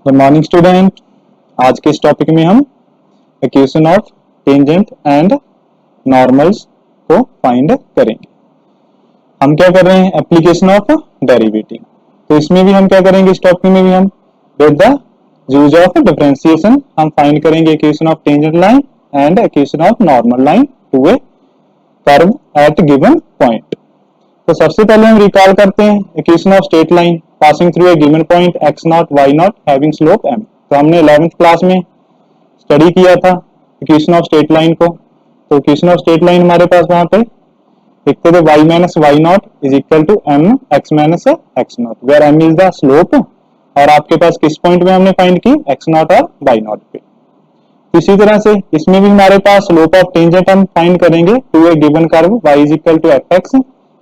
Good morning student. आज के इस टॉपिक में हम equation of tangent and normals को फाइंड करेंगे। हम क्या कर रहे हैं, एप्लीकेशन ऑफ डेरिवेटिव। तो इसमें भी हम क्या करेंगे, इस टॉपिक में भी हम with the use of differentiation हम फाइंड करेंगे equation of tangent line and equation of normal line to a curve at given point. तो सबसे पहले हम रिकॉल करते हैं equation of straight line passing through a given point x nought y nought having slope m। तो हमने 11th class में study किया था इक्वेशन ऑफ स्ट्रेट लाइन को। तो इक्वेशन ऑफ स्ट्रेट लाइन हमारे पास वहां पे लिखते थे y minus y nought is equal to m x minus x nought, where m is the slope. और आपके पास किस पॉइंट में हमने फाइंड की, x नॉट और y नॉट पे। इसी तरह से इसमें भी हमारे पास स्लोप ऑफ टेंजेंट हम फाइंड करेंगे to a given curve y is equal to f x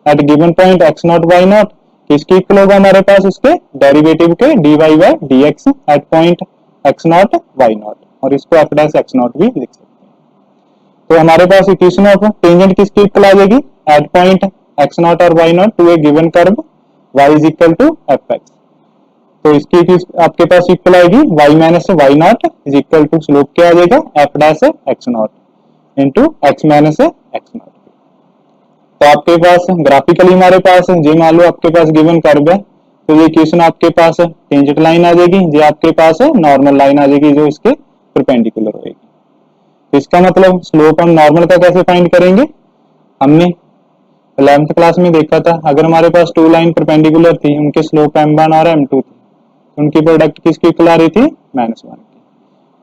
at given point x nought y nought. किसकी इक्वल होगा हमारे पास, उसके डेरिवेटिव के dy by dx at point x nought y nought, और इसको f डैश x नॉट भी लिख सकते हैं। तो हमारे पास इक्वेशन ऑफ टेंजेंट किसकी इक्वल आ जाएगी, एट पॉइंट x नॉट और y nought to a given curve y is equal to f x. तो इसकी आपके पास इक्वल आएगी y minus y nought is equal to slope क्या आ जाएगा, f dash x nought into x minus x nought. तो आपके पास ग्राफिकली हमारे पास ये मान लो आपके पास गिवन कर्व है, तो ये इक्वेशन आपके पास टेंजेंट लाइन आ जाएगी, ये आपके पास नॉर्मल लाइन आ जाएगी जो इसके परपेंडिकुलर होगी। तो इसका मतलब स्लोप हम नॉर्मल का कैसे फाइंड करेंगे, हमने 11th क्लास में देखा था। अगर हमारे पास टू लाइन परपेंडिकुलर थी, उनके स्लोप m1 और m2 थी, उनकी प्रोडक्ट किसकी इक्वल आ रही थी, -1 की।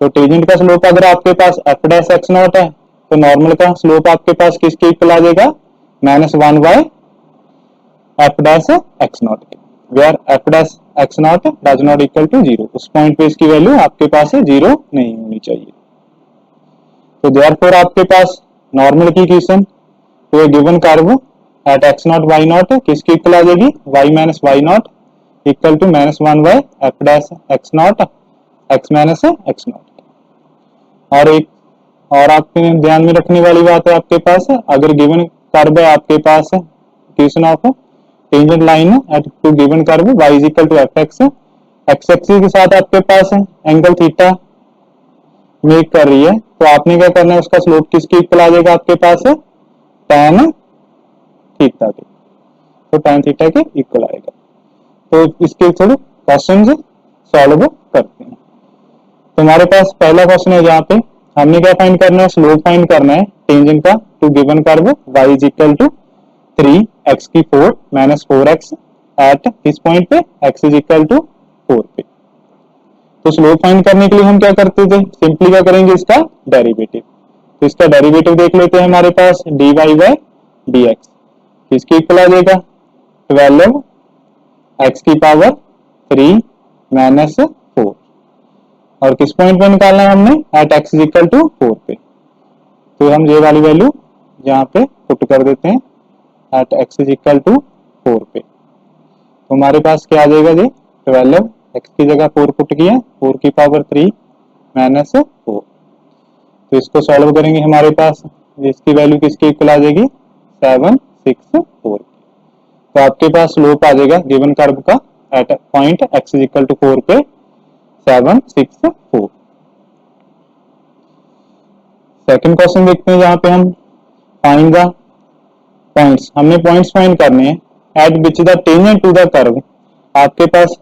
तो टेंजेंट का स्लोप अगर आपके पास f डैश x नॉट है, तो नॉर्मल का स्लोप आपके पास किसकी इक्वल आ जाएगा, -1 by f dash x nought, where f dash x nought does not equal to 0। उस पॉइंट पे इसकी वैल्यू आपके पास 0 नहीं होनी चाहिए। तो देयरफॉर आपके पास नॉर्मल की equation to a given curve at x nought y nought किसकी इक्वल आ जाएगी, y minus y nought equal to -1 by f dash x nought x minus x nought. और एक और आपके ध्यान में रखने वाली बात है, आपके पास अगर गिवन कर्व है आपके पास equation of tangent line at to given curve y is equal to f x, x axis के साथ आपके पास एंगल थीटा मेक कर रही है, तो आपने क्या करना है, उसका स्लोप किसकी इक्वल आ जाएगा आपके पास, tan थीटा के। तो tan थीटा के इक्वल आएगा। तो इसके थोड़े क्वेश्चंस सॉल्व करते हैं। तो हमारे पास पहला क्वेश्चन है, जहाँ पे हमने क्या फाइंड करना है, स्लोप फाइंड करना है टेंजेंट का to given curve y is equal to 3x की 4 माइनस 4x एट इस पॉइंट पे x इज इक्वल टू 4 पे। तो स्लोप फाइंड करने के लिए हम क्या करते थे, सिंपली क्या करेंगे, इसका डेरिवेटिव। तो इसका डेरिवेटिव देख लेते हैं, हमारे पास dy बाई dx किसकी इक्वल आ जाएगा, 12 x की पावर 3 माइनस 4, और किस पॉइंट पे निकालना है हमने, at x is equal to 4 पे। तो हम ये वाली वैल्यू यहाँ पे पुट कर देते हैं, at x is equal to 4 पे। तो हमारे पास क्या आ जाएगा, ये 12 x की जगह 4 पुट किया, 4 की पावर 3 माइनस 4। तो इसको सॉल्व करेंगे, हमारे पास इसकी वैल्यू किसकी इक्वल आ जाएगी, 764। तो आपके पास स्लोप आ जाएगा गिवन कर्व का at point x is equal to 4 पे 764। सेकंड क्वेश्चन देखते हैं, जहां पे हम फाइंड द पॉइंट्स, हमने पॉइंट्स फाइंड करने हैं at which the tangent to the curve. आपके पास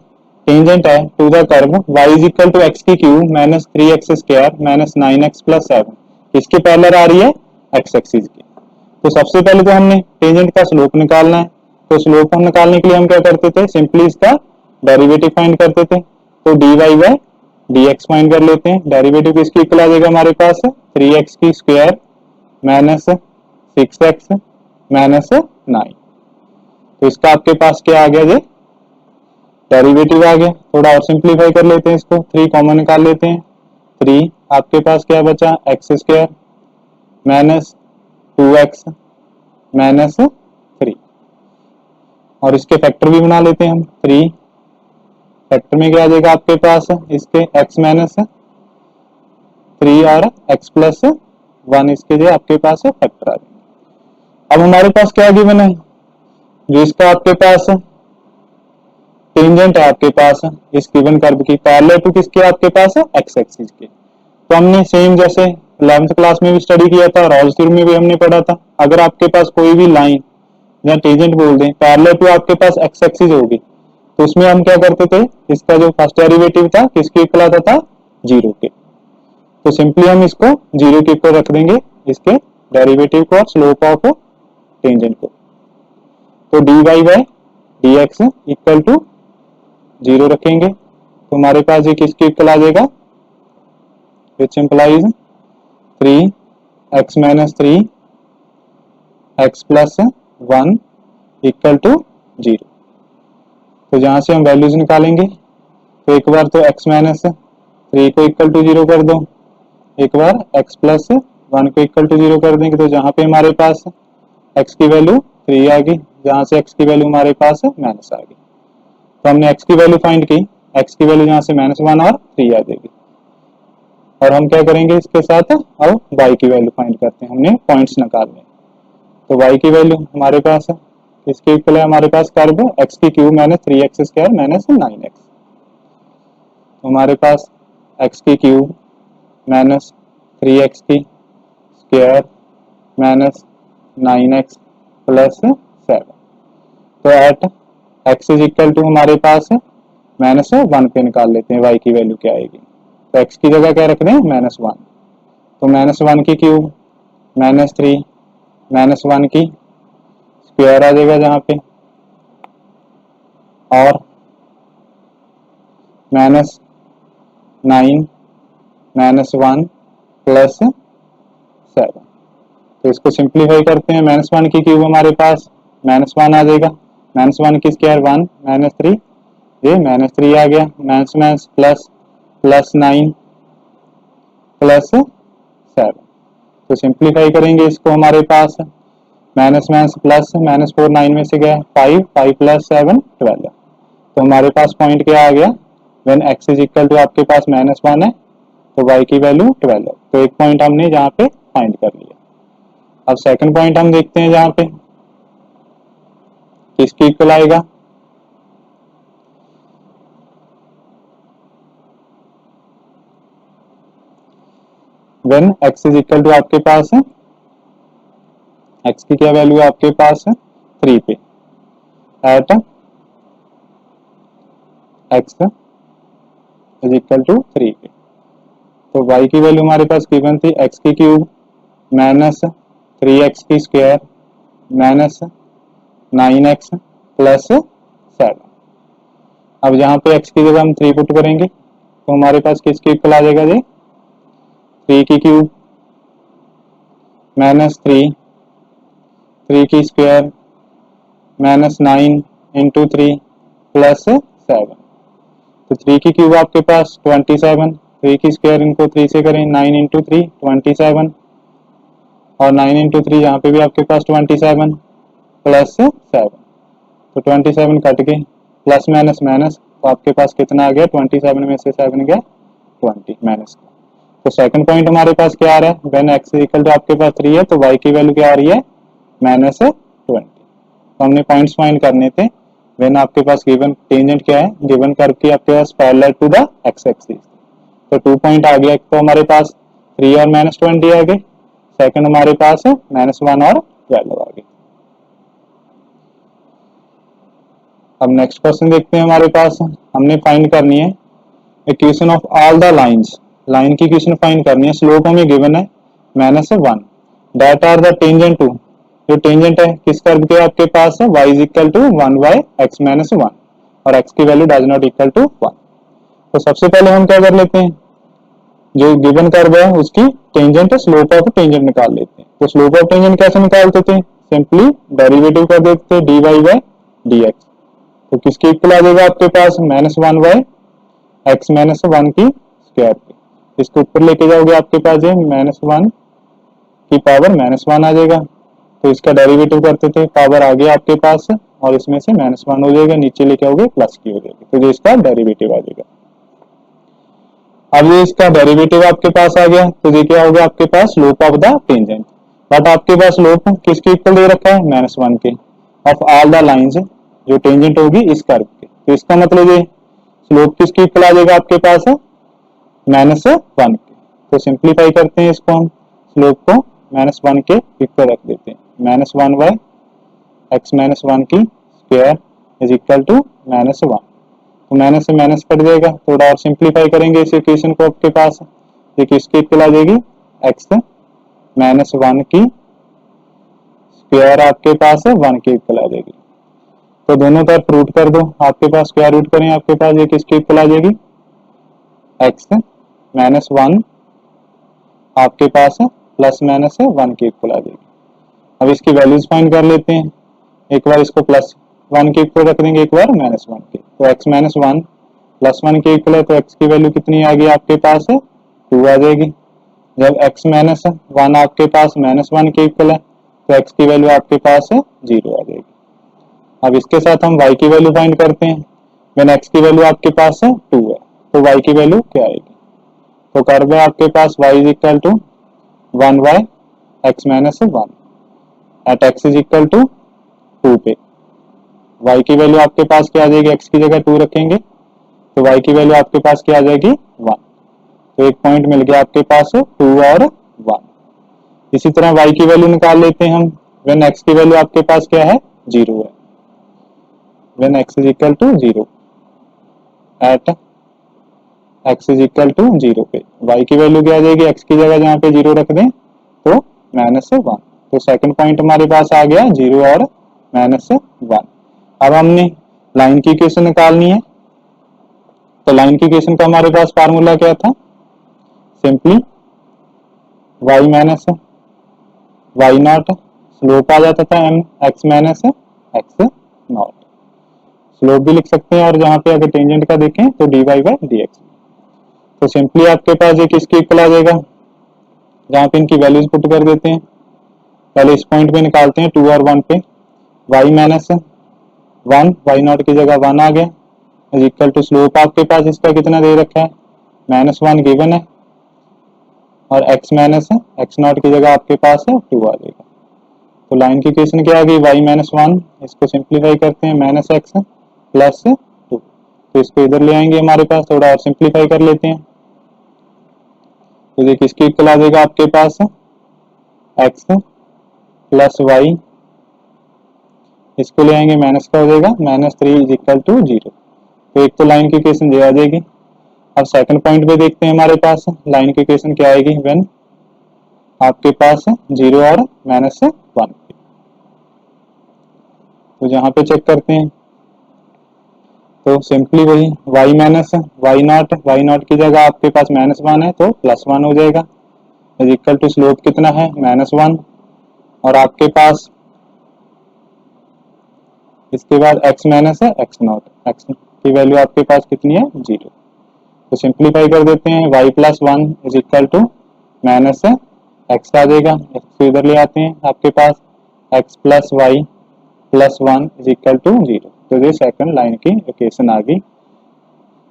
टेंजेंट है to the curve y is equal to x की cube minus 3x square minus 9x plus 7, इसके पैरेलल आ रही है x एक्सिस की। तो सबसे पहले तो हमने टेंजेंट का स्लोप निकालना है। तो स्लोप हम निकालने के लिए हम क्या करते थे, सिंपली इसका डेरिवेटिव फाइंड करते थे। तो dy बाई dx फाइंड कर लेते हैं, डेरिवेटिव किसकी इक्वल आ जाएगा हमारे पास, 3x की स्क्वायर माइनस 6x माइनस 9। तो इसका आपके पास क्या आ गया, ये डेरिवेटिव आ गया। थोड़ा और सिंप्लीफाई कर लेते हैं इसको, 3 कॉमन निकाल लेते हैं, 3 आपके पास क्या बचा, x square minus 2x minus 3, और इसके फैक्टर भी बना लेते हैं हम। 3 फैक्टर में क्या आ जाएगा आपके पास, इसके x माइनस 3 और x प्लस 1, इसके जो आपके पास फैक्टर आ जाएगा। अब हमारे पास क्या गिवन है, जो इसका आपके पास टेंजेंट है आपके पास इस गिवन कर्व की, पैरेलल टू किसके आपके पास है, एक्स एक्सिस के। तो हमने सेम जैसे 11th क्लास में भी स्टडी किया था, रॉल्स थ्योरम में भी हमने पढ़ा था, अगर आपके पास कोई भी लाइन या टेंजेंट बोल दें पैरेलल टू आपके पास एक्स एक्सिस होगी, तो उसमें हम क्या करते थे, इसका जो फर्स्ट डेरिवेटिव था किसके इक्वल आता था, जीरो के। तो सिंपली हम इसको जीरो के इक्वल रख देंगे, इसके डेरिवेटिव को और स्लोप ऑफ टेंजेंट को। तो d y by d x equal to zero रखेंगे, तो हमारे पास ये किसके इक्वल आ जाएगा, which implies 3x minus 3x plus 1 equal to zero. तो जहां से हम वैल्यूज निकालेंगे, तो एक बार तो x माइनस 3 को इक्वल टू जीरो कर दो, एक बार x प्लस 1 को इक्वल टू जीरो कर देंगे, तो जहां पे हमारे पास x की वैल्यू 3 आ गई, जहां से x की वैल्यू हमारे पास माइनस आ गई। तो हमने x की वैल्यू फाइंड की, x की वैल्यू जहां से -1 और 3 आ जाएगी। और हम क्या करेंगे इसके साथ, अब y की वैल्यू फाइंड करते हैं, हमने पॉइंट्स निकालने। तो y की वैल्यू हमारे पास है, इसके इक्वल है हमारे पास कर्व x की cube minus 3x square minus 9x। तो हमारे पास x की क्यूब माइनस 3x की स्क्वायर माइनस 9x प्लस 7। तो at x is equal to हमारे पास -1 पे निकाल लेते हैं y की वैल्यू क्या आएगी। तो x की जगह क्या रख दें, -1। तो -1 की क्यूब माइनस 3 -1 की स्क्वायर आ जाएगा जहां पे, और -9 -1 प्लस 7। तो इसको सिंप्लीफाई करते हैं, -1 की क्यूब हमारे पास -1 आ जाएगा, -1 की स्क्वायर 1 -3, ये -3 आ गया, माइनस प्लस 9 प्लस 7। तो सिंप्लीफाई करेंगे इसको, हमारे पास माइनस प्लस -4 9 में से गया 5 प्लस 7 12। तो हमारे पास पॉइंट क्या आ गया, when x is equal to आपके पास -1 है तो y की वैल्यू 12 है। तो एक पॉइंट हमने जहाँ पे फाइंड कर लिया। अब सेकंड पॉइंट हम देखते हैं जहाँ पे किसकी इक्वल आएगा, when x is equal to आपके पास है, x की क्या वैल्यू है आपके पास है 3 पे, at x is equal to 3 पे। तो y की वैल्यू हमारे पास गिवन थी x की क्यूब माइनस 3x की स्क्वायर माइनस 9x प्लस 7। अब यहाँ पे x की जगह हम 3 पुट करेंगे, तो हमारे पास किसकी इक्वल आ जाएगा जी, 3 की क्यूब माइनस 3 की स्क्वायर माइनस 9 इंटू 3 प्लस 7। तो 3 की क्यूब आपके पास 27, 3 की स्क्वायर इनको 3 से करें 9 इंटू 3 27, और 9 इंटू 3 यहाँ पे भी आपके पास 27 प्लस 7। तो 27 कट गए, प्लस माइनस माइनस, तो आपके पास कितना आ गया, 27 में से 7 गया 20 माइनस। तो सेकंड पॉइंट हमारे पास क्या आ रहा है, व्हेन x इक्वल टू आपके पास 3 है तो y की वैल्यू क्या आ रही है, -20। तो हमने पॉइंट्स फाइंड करने थे, व्हेन आपके पास गिवन टेंजेंट क्या है, गिवन कर्व की आपके पास parallel to the x axis. तो 2 पॉइंट आ गया, तो हमारे पास 3 और -20 आ गए, सेकंड हमारे पास है -1 और 12 आ गए। अब नेक्स्ट क्वेश्चन देखते हैं, हमारे पास हमने फाइंड करनी है equation of all the lines, line की इक्वेशन फाइंड करनी है, स्लोप हमें गिवन है -1, that are the tangent to, जो टेंजेंट है किस कर्व के आपके पास है, y is equal to 1 by x minus 1 और x की value does not equal to 1। तो सबसे पहले हम क्या कर लेते हैं, जो गिवन कर्व है उसकी टेंजेंट स्लोप ऑफ टेंजेंट निकाल लेते हैं। तो स्लोप ऑफ टेंजेंट कैसे निकालते थे, सिंपली डेरिवेटिव कर देते थे dy बाय dx। तो किसकी इक्वल आ जाएगा आपके पास, -1 बाय x माइनस 1 की स्क्वायर पे, इसको ऊपर लेके जाओगे आपके पास ये -1 की पावर -1 आ जाएगा। तो इसका डेरिवेटिव करते थे, पावर आ गया आपके पास और इसमें से -1 हो जाएगा, नीचे लेके आओगे प्लस की हो जाएगी, तो ये इसका डेरिवेटिव आ जाएगा। अब ये इसका डेरिवेटिव आपके पास आ गया, तो ये क्या होगा आपके पास, slope of the tangent. But आपके पास स्लोप किसके इक्वल दे रखा है, -1 के, ऑफ ऑल द लाइंस, जो टेंजेंट होगी इस कर्व के। तो इसका मतलब ये स्लोप किसकी इक्वल आ जाएगा आपके पास है -1 के। तो सिंप्लीफाई करते हैं इसको, हम स्लोप को -1 के इक्वल रख देते हैं, -1 बाय x -1 की स्क्वायर इज इक्वल टू -1। तो माइनस से माइनस कट जाएगा, थोड़ा और सिंप्लीफाई करेंगे इस इक्वेशन को, आपके पास ये किसकी इक्वल आ जाएगी x -1 की स्क्वायर आपके पास है 1 की इक्वल आ जाएगी। तो दोनों तरफ रूट कर दो, आपके पास स्क्वायर रूट करें, आपके पास ये किसकी इक्वल आ जाएगी x -1 आपके पास है +-1 की इक्वल आ जाएगी। अब इसकी वैल्यूज फाइंड कर लेते हैं, एक बार इसको +1 के इक्वल रख देंगे, एक बार -1 के। तो x -1 +1 के इक्वल है, तो x की वैल्यू कितनी आ गई आपके पास है 2 आ जाएगी। जब x -1 आपके पास -1 के इक्वल है, तो x की वैल्यू आपके पास है 0 आ जाएगी। अब इसके साथ हम y की वैल्यू फाइंड करते हैं। व्हेन x की वैल्यू आपके पास है 2 है, तो y की वैल्यू क्या आएगी? तो कर दो आपके पास y is equal to 1 by x -1 at x is equal to 2 पे। y की वैल्यू आपके पास क्या आ जाएगी, x की जगह 2 रखेंगे तो y की वैल्यू आपके पास क्या आ जाएगी 1। तो एक पॉइंट मिल गया आपके पास 2 और 1। इसी तरह y की वैल्यू निकाल लेते हैं हम, व्हेन x की वैल्यू आपके पास क्या है 0 है, when x is equal to 0 at x is equal to 0 पे y की वैल्यू क्या आ जाएगी, x की जगह जहाँ पे 0 रख दें तो -1। तो सेकंड पॉइंट हमारे पास आ गया 0 और -1। अब हमने लाइन की इक्वेशन निकालनी है, तो लाइन की इक्वेशन का हमारे पास फार्मूला क्या था, simply y minus y nought, slope आ जाता था x minus x nought, slope भी लिख सकते हैं, और जहाँ पे अगर टेंजेंट का देखें तो dy बाई dx। तो सिंपली आपके पास ये किसकी इक्वल आ जाएगा, जहाँ पे इनकी वैल्यूज पुट कर देते हैं। पहले इस पॉइंट पे निकालते हैं 2 और 1 पे, y माइनस 1 y नॉट की जगह 1 आ गया इज इक्वल टू स्लोप आपके पास इसका कितना दे रखा है -1 गिवन है, और x माइनस x नॉट की जगह आपके पास है 2 आ जाएगा। तो लाइन की इक्वेशन क्या आ गई y -1, इसको सिंप्लीफाई करते हैं -x प्लस 2। तो इसको इधर ले आएंगे हमारे पास, थोड़ा और सिंप्लीफाई कर लेते हैं। तो ये किसकी इक्वल आ जाएगा आपके पास x प्लस y, इसको ले आएंगे माइनस का हो जाएगा -3 इज इक्वल टू 0। तो एक तो लाइन की इक्वेशन ये आ जाएगी। अब सेकंड पॉइंट पे देखते हैं हमारे पास लाइन की इक्वेशन क्या आएगी, व्हेन आपके पास 0 और -1। तो यहाँ पे चेक करते हैं, तो सिंपली वही y माइनस y नॉट की जगह आपके पास -1 है तो +1 हो जाएगा इज इक्वल टू स्लोप कितना है -1, और आपके पास इसके बाद x minus x nought, x की वैल्यू आपके पास कितनी है 0। तो सिंप्लीफाई कर देते हैं, y plus 1 is equal to -x आ जाएगा, x को इधर ले आते हैं, आपके पास x plus y plus 1 is equal to 0। तो ये सेकंड लाइन की इक्वेशन आ गई,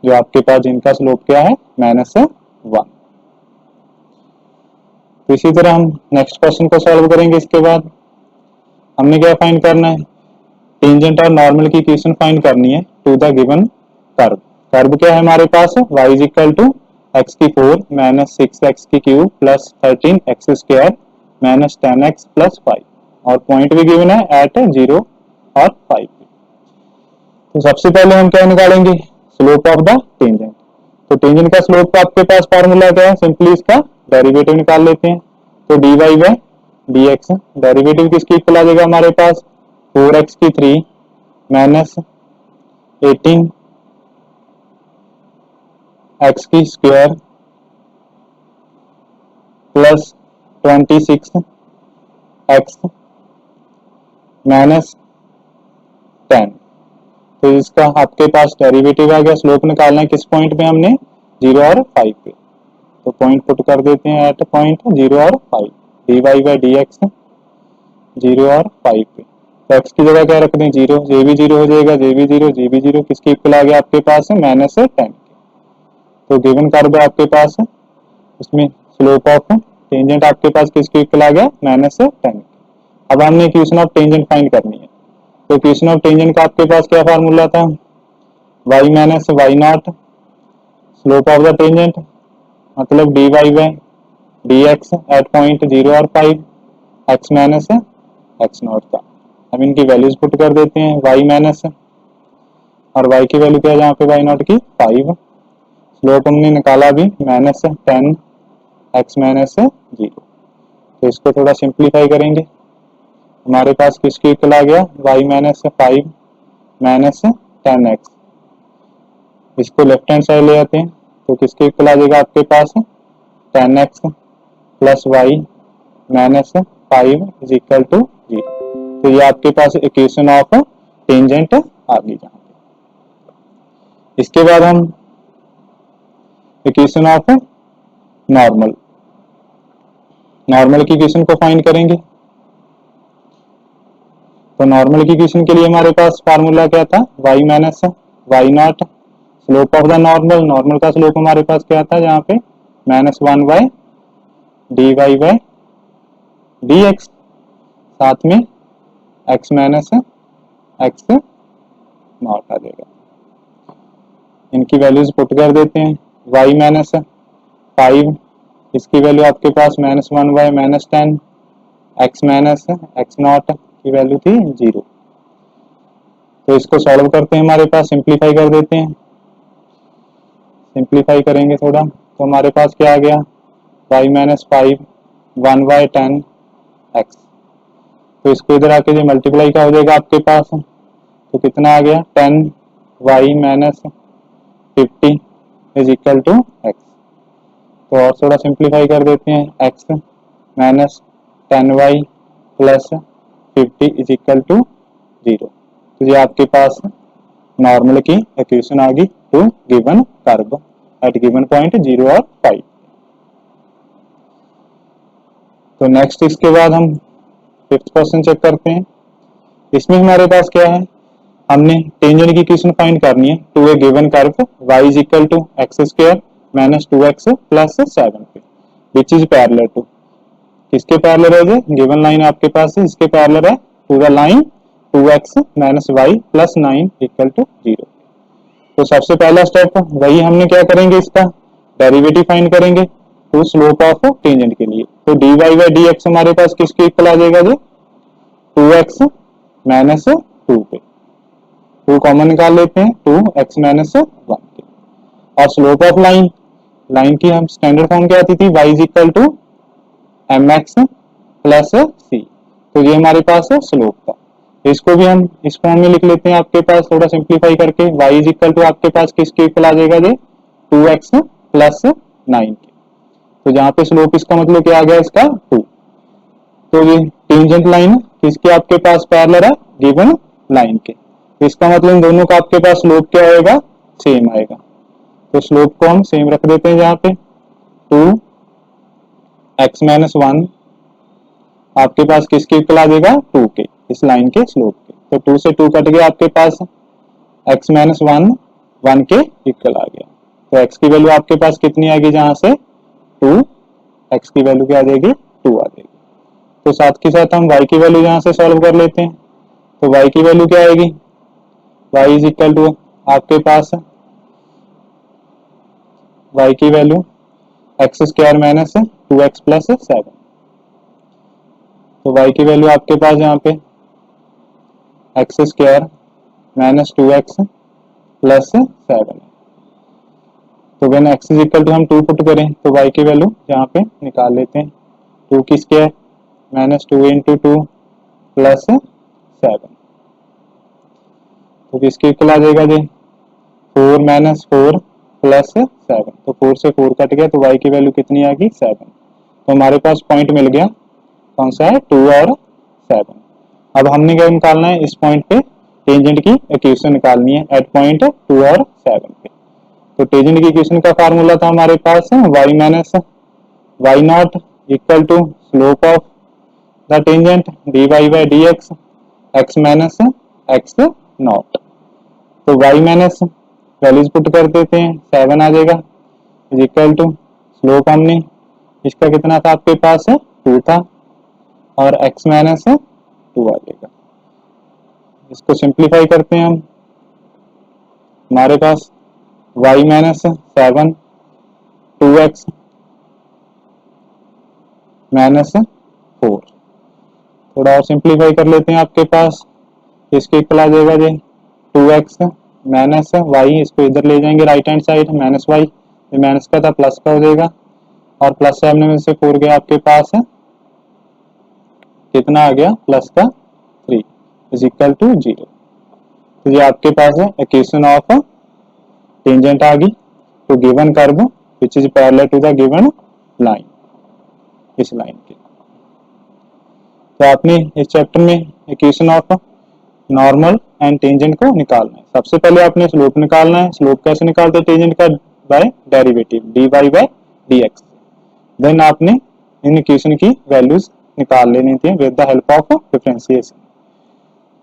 जो आपके पास जिनका स्लोप क्या है -1। तो इसी तरह हम नेक्स्ट क्वेश्चन को सॉल्व करेंगे। इसके बाद हमने क्या फाइंड करना है, टेंजेंट और नॉर्मल की इक्वेशन फाइंड करनी है to the given curve. Curve क्या है हमारे पास, y is equal to x की 4 माइनस 6x की cube plus 13x square minus 10x plus 5, और पॉइंट भी गिवन है एट 0 और 5। तो सबसे पहले हम क्या निकालेंगे, स्लोप ऑफ द टेंजेंट। तो टेंजेंट का स्लोप का आपके पास फार्मूला क्या है, सिंपली इसका डेरिवेटिव निकाल लेते हैं। तो dy बाई dx, डेरिवेटिव किसकी इक्वल आ जाएगा हमारे पास 4x की 3 माइनस 18 x की स्क्वायर प्लस 26 x माइनस 10। तो इसका आपके पास डेरिवेटिव आ गया। स्लोप निकालना है किस पॉइंट पे, हमने 0 और 5 पे। तो पॉइंट पुट कर देते हैं एट पॉइंट 0 और 5, dy बाई dx 0 और 5 पे। तो x की जगह क्या रख दें 0, ये भी 0 हो जाएगा, ये भी 0, ये भी 0, किसकी इक्वल आ गया आपके पास -10। तो गिवन कर्व आपके पास है, इसमें स्लोप ऑफ टेंजेंट आपके पास किसकी इक्वल आ गया -10। अब हमने इक्वेशन ऑफ टेंजेंट फाइंड करनी है। तो इक्वेशन ऑफ टेंजेंट का आपके पास क्या फार्मूला था, y minus y nought slope of the tangent मतलब d y by d x at point 0 और 5 एक्स माइनस एक्स नॉट का। हम इनकी वैल्यूज पुट कर देते हैं, वाई माइनस और वाई की वैल्यू क्या है यहाँ पे वाई नॉट की 5, स्लोप हमने निकाला भी माइनस 10 एक्स माइनस 0। तो इसको थोड़ा सिंप्लीफाई करेंगे, हमारे पास किसके इक्वल आ गया वाई माइनस 5 माइनस 10x। इसको लेफ्ट हैंड साइड ले आते हैं तो किसके इक्वल आ जाएगा आपके पास 10x plus y minus 5 is equal to 0। तो ये आपके पास इक्वेशन ऑफ टेंजेंट आ गई। जहाँ पे इसके बाद हम इक्वेशन ऑफ नॉर्मल नॉर्मल की इक्वेशन को फाइंड करेंगे। तो नॉर्मल की इक्वेशन के लिए हमारे पास फार्मूला क्या था y minus y nought slope of the normal, normal का स्लोप हमारे पास क्या था यहाँ पे -1 by d y by d x, साथ में एक्स माइनस एक्स नॉट आ जाएगा। इनकी वैल्यूज पुट कर देते हैं, वाई माइनस 5 इसकी वैल्यू आपके पास -1 by -10 x minus x nought की वैल्यू थी 0। तो इसको सॉल्व करते हैं, हमारे पास सिंप्लीफाई कर देते हैं, सिंप्लीफाई करेंगे थोड़ा तो हमारे पास क्या आ गया वाई माइनस 5 1 बाय 10 एक्स। तो इसको इधर आके जो मल्टीप्लाई का हो जाएगा आपके पास तो कितना आ गया 10 y minus 50 is equal to x. तो और थोड़ा सिंप्लीफाई कर देते हैं, x minus 10 y plus 50 is equal to 0। तो ये आपके पास नॉर्मल की इक्वेशन आ गई to given curve at given point 0 और 5। तो नेक्स्ट इसके बाद हम फिफ्थ क्वेश्चन चेक करते हैं। इसमें हमारे पास क्या है, हमने टेंजेंट की इक्वेशन फाइंड करनी है to a given curve y is equal to x square minus 2x plus 7 पे विच इज पैरेलल टू, किसके पैरेलल है ये गिवन लाइन आपके पास है, इसके पैरेलल है to the line 2x minus y plus 9 equal to 0। तो सबसे पहला स्टेप वही हमने क्या करेंगे, इसका डेरिवेटिव फाइंड करेंगे टू स्लोप ऑफ टेंजेंट के लिए। तो dy बाई डी एक्स हमारे पास किसके इक्वल आ जाएगा जी 2x माइनस 2 पे, 2 कॉमन निकाल लेते हैं 2x माइनस 1 के। और स्लोप ऑफ लाइन, लाइन की हम स्टैंडर्ड फॉर्म क्या आती थी y is equal to mx plus c। तो ये हमारे पास है स्लोप था, इसको भी हम इस फॉर्म में लिख लेते हैं आपके पास थोड़ा सिंप्लीफाई करके, y इज इक्वल टू आपके पास किसके इक्वल आ जाएगा जी 2x प्लस 9 के। तो जहाँ पे स्लोप इसका मतलब क्या आ गया इसका 2। तो ये टेंजेंट लाइन किसके आपके पास पैरेलल है गिवन लाइन के, तो इसका मतलब इन दोनों का आपके पास स्लोप क्या आएगा सेम आएगा। तो स्लोप को हम सेम रख देते हैं, जहाँ पे 2x माइनस 1 आपके पास किसके इक्वल आ जाएगा 2 के, इस लाइन के स्लोप के। तो 2 से 2 कट गया, आपके पास x माइनस 1 1 के इक्वल आ गया। तो x की वैल्यू आपके पास कितनी आएगी, जहां से 2 x की वैल्यू क्या आ जाएगी 2 आ जाएगी। तो साथ के साथ हम y की वैल्यू यहाँ से सॉल्व कर लेते हैं। तो y की वैल्यू क्या आएगी, y इज इक्वल टू आपके पास y की value x square minus 2x plus 7। तो y की वैल्यू आपके पास यहाँ पे x square minus 2x plus 7 है। तो when x is equal to हम 2 पुट करें तो y की वैल्यू यहाँ पे निकाल लेते हैं, 2 की स्क्वायर माइनस 2 इंटू 2 प्लस 7। तो किसके इक्वल आ जाएगा जी 4 माइनस 4 प्लस 7। तो 4 से 4 कट गया, तो y की वैल्यू कितनी आ गई 7। तो हमारे पास पॉइंट मिल गया, कौन सा है 2 और 7। अब हमने क्या निकालना है, इस पॉइंट पे टेंजेंट की इक्वेशन निकालनी है एट पॉइंट 2 और 7 पे। तो टेंजेंट की इक्वेशन का फार्मूला था हमारे पास y minus y nought equal to slope of the tangent dy by d x x minus x nought. तो y माइनस वैल्यूज पुट कर देते हैं, 7 आ जाएगा इज इक्वल टू स्लोप हमने इसका कितना था आपके पास 2 था और x माइनस 2 आ जाएगा। इसको सिंप्लीफाई करते हैं हम, हमारे पास y माइनस 7 2x माइनस 4। थोड़ा और सिंप्लीफाई कर लेते हैं, आपके पास इसके इक्वल आ जाएगा जी 2x माइनस वाई, इसको इधर ले जाएंगे right hand side, minus y, ये माइनस का था प्लस का हो जाएगा, और प्लस 7 में से 4 गया आपके पास कितना आ गया प्लस का 3 इज इक्वल टू 0। तो ये आपके पास है इक्वेशन ऑफ टेंजेंट आ गई to given curve which is parallel to the given line, इस लाइन के। तो आपने इस चैप्टर में equation of normal and tangent को निकालना है। सबसे पहले आपने स्लोप निकालना है। स्लोप कैसे निकालते हैं टेंजेंट का? By derivative dy by dx। Then आपने इन इक्वेशन की वैल्यूज निकाल लेनी थी with the help of differentiation.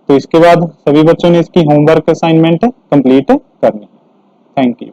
तो इसके बाद सभी बच्चों ने इसकी होमवर्क असाइनमेंट कंप्लीट करनी है। Thank you.